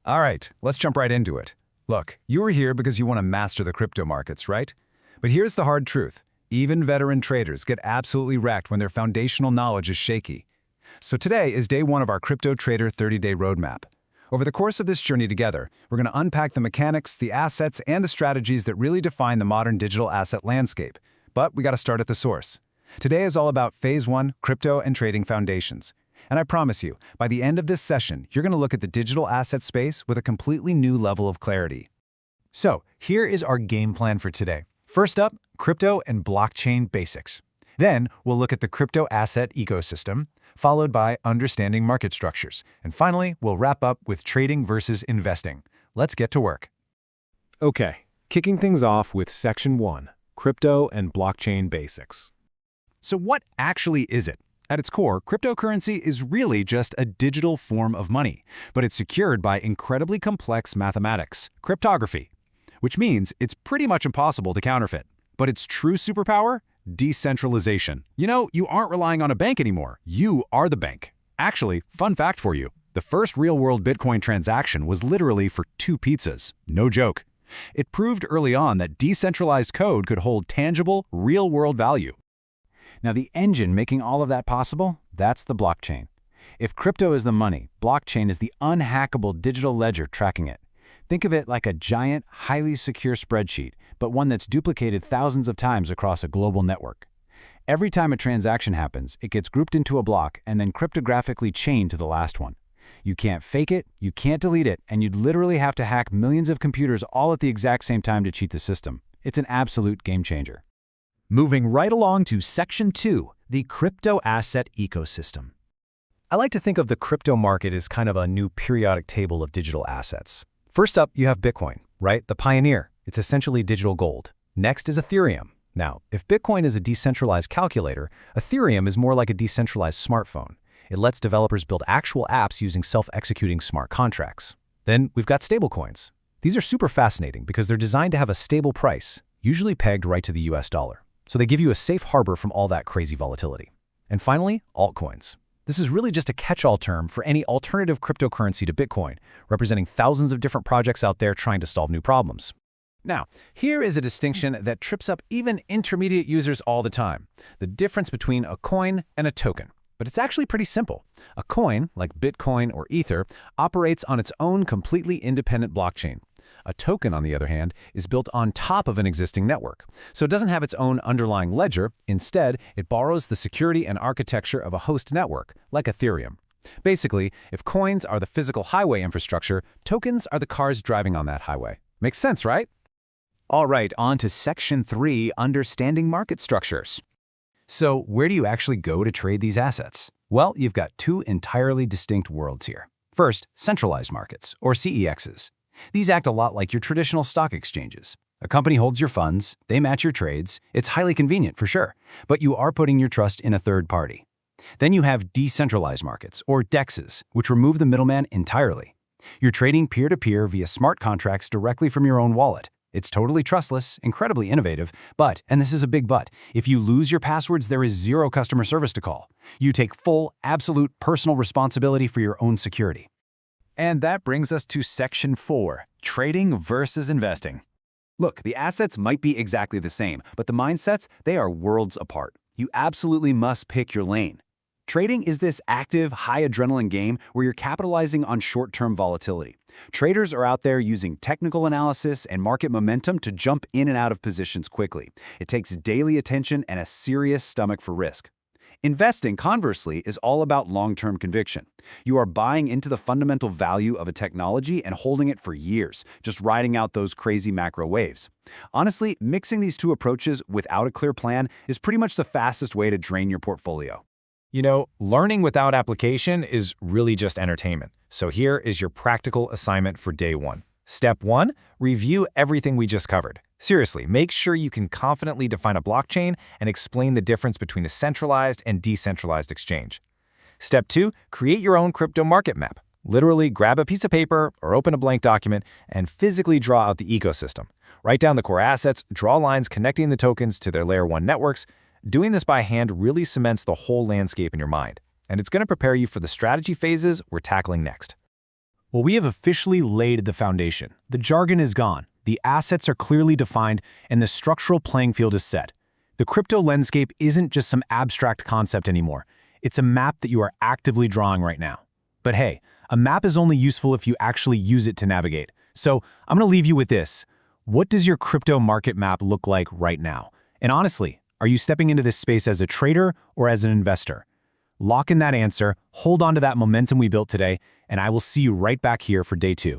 All right, let's jump right into it. Look, you are here because you want to master the crypto markets, right? But here's the hard truth. Even veteran traders get absolutely wrecked when their foundational knowledge is shaky. So today is day one of our Crypto Trader 30-day roadmap. Over the course of this journey together, we're going to unpack the mechanics, the assets, and the strategies that really define the modern digital asset landscape. But we got to start at the source. Today is all about Phase 1, crypto and trading foundations. And I promise you, by the end of this session, you're going to look at the digital asset space with a completely new level of clarity. So, here is our game plan for today. First up, crypto and blockchain basics. Then, we'll look at the crypto asset ecosystem, followed by understanding market structures. And finally, we'll wrap up with trading versus investing. Let's get to work. Okay, kicking things off with Section 1, Crypto and Blockchain Basics. So what actually is it? At its core, cryptocurrency is really just a digital form of money, but it's secured by incredibly complex mathematics, cryptography, which means it's pretty much impossible to counterfeit. But its true superpower? Decentralization. You know, you aren't relying on a bank anymore. You are the bank. Actually, fun fact for you, the first real-world Bitcoin transaction was literally for 2 pizzas. No joke. It proved early on that decentralized code could hold tangible, real-world value. Now, the engine making all of that possible, that's the blockchain. If crypto is the money, blockchain is the unhackable digital ledger tracking it. Think of it like a giant, highly secure spreadsheet, but one that's duplicated thousands of times across a global network. Every time a transaction happens, it gets grouped into a block and then cryptographically chained to the last one. You can't fake it, you can't delete it, and you'd literally have to hack millions of computers all at the exact same time to cheat the system. It's an absolute game changer. Moving right along to Section 2, the crypto asset ecosystem. I like to think of the crypto market as kind of a new periodic table of digital assets. First up, you have Bitcoin, right? The pioneer. It's essentially digital gold. Next is Ethereum. Now, if Bitcoin is a decentralized calculator, Ethereum is more like a decentralized smartphone. It lets developers build actual apps using self-executing smart contracts. Then we've got stablecoins. These are super fascinating because they're designed to have a stable price, usually pegged right to the US dollar. So they give you a safe harbor from all that crazy volatility. And finally, altcoins. This is really just a catch-all term for any alternative cryptocurrency to Bitcoin, representing thousands of different projects out there trying to solve new problems. Now, here is a distinction that trips up even intermediate users all the time: the difference between a coin and a token. But it's actually pretty simple. A coin, like Bitcoin or Ether, operates on its own completely independent blockchain. A token, on the other hand, is built on top of an existing network, so it doesn't have its own underlying ledger. Instead, it borrows the security and architecture of a host network, like Ethereum. Basically, if coins are the physical highway infrastructure, tokens are the cars driving on that highway. Makes sense, right? All right, on to Section 3, understanding market structures. So where do you actually go to trade these assets? Well, you've got 2 entirely distinct worlds here. First, centralized markets, or CEXs. These act a lot like your traditional stock exchanges. A company holds your funds, they match your trades. It's highly convenient for sure, but you are putting your trust in a third party. Then you have decentralized markets, or DEXs, which remove the middleman entirely. You're trading peer-to-peer via smart contracts directly from your own wallet. It's totally trustless, incredibly innovative, but, and this is a big but, if you lose your passwords, there is zero customer service to call. You take full, absolute personal responsibility for your own security. And that brings us to Section 4, trading versus investing. Look, the assets might be exactly the same, but the mindsets, they are worlds apart. You absolutely must pick your lane. Trading is this active, high-adrenaline game where you're capitalizing on short-term volatility. Traders are out there using technical analysis and market momentum to jump in and out of positions quickly. It takes daily attention and a serious stomach for risk. Investing, conversely, is all about long-term conviction. You are buying into the fundamental value of a technology and holding it for years, just riding out those crazy macro waves. Honestly, mixing these 2 approaches without a clear plan is pretty much the fastest way to drain your portfolio. You know, learning without application is really just entertainment. So here is your practical assignment for day 1. Step 1, review everything we just covered. Seriously, make sure you can confidently define a blockchain and explain the difference between a centralized and decentralized exchange. Step 2, create your own crypto market map. Literally grab a piece of paper or open a blank document and physically draw out the ecosystem. Write down the core assets, draw lines connecting the tokens to their layer 1 networks. Doing this by hand really cements the whole landscape in your mind, and it's going to prepare you for the strategy phases we're tackling next. Well, we have officially laid the foundation. The jargon is gone, the assets are clearly defined, and the structural playing field is set. The crypto landscape isn't just some abstract concept anymore. It's a map that you are actively drawing right now. But hey, a map is only useful if you actually use it to navigate. So I'm going to leave you with this. What does your crypto market map look like right now? And honestly, are you stepping into this space as a trader or as an investor? Lock in that answer, hold on to that momentum we built today, and I will see you right back here for day 2.